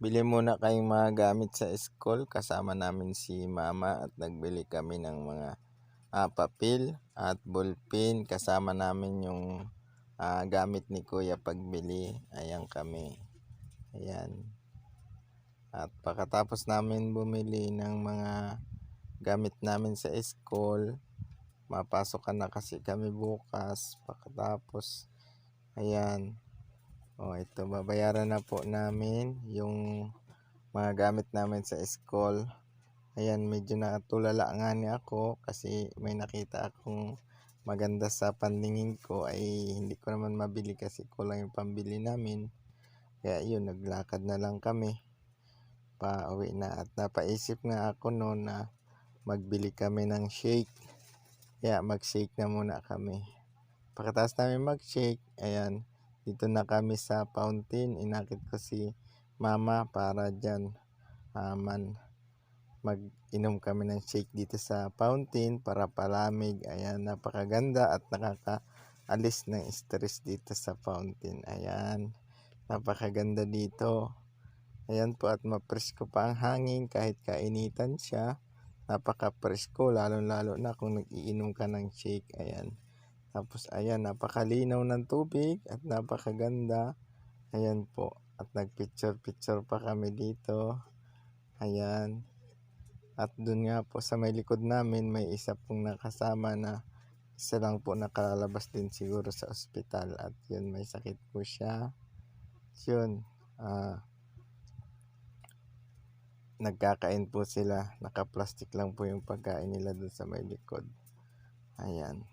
Bili muna kayong mga gamit sa school. Kasama namin si mama at nagbili kami ng mga papel at ballpen. Kasama namin yung gamit ni kuya pagbili. Ayan kami. Ayan. At pagkatapos namin bumili ng mga gamit namin sa school, mapasokan na kasi kami bukas. Pagkatapos, ayan. Ito, babayaran na po namin yung mga gamit namin sa school. Ayan, medyo natulala nga ni ako kasi may nakita akong maganda sa panlingin ko ay hindi ko naman mabili kasi kulang yung pambili namin. Kaya yun, naglakad na lang kami pa uwi na, at napaisip nga ako noon na magbili kami ng shake. Kaya mag-shake na muna kami. Pagkatapos namin mag-shake, ayan, dito na kami sa fountain. Inakit ko si mama para dyan mag-inom kami ng shake dito sa fountain para palamig. Ayan, napakaganda at nakakaalis ng stress dito sa fountain. Ayan, napakaganda dito. Ayan po, at mapresko pa ang hangin kahit kainitan siya. Napaka-presko, lalo na kung nag-iinom ka ng shake. Ayan. Tapos ayan, napakalinaw ng tubig at napakaganda. Ayan po. At nagpicture pa kami dito. Ayan. At dun nga po sa may likod namin, may isa pong nakasama na isa lang po nakalabas din siguro sa ospital. At yun, may sakit po siya. Yun. Nagkakain po sila. Naka-plastic lang po yung pagkain nila dun sa may likod. Ayan.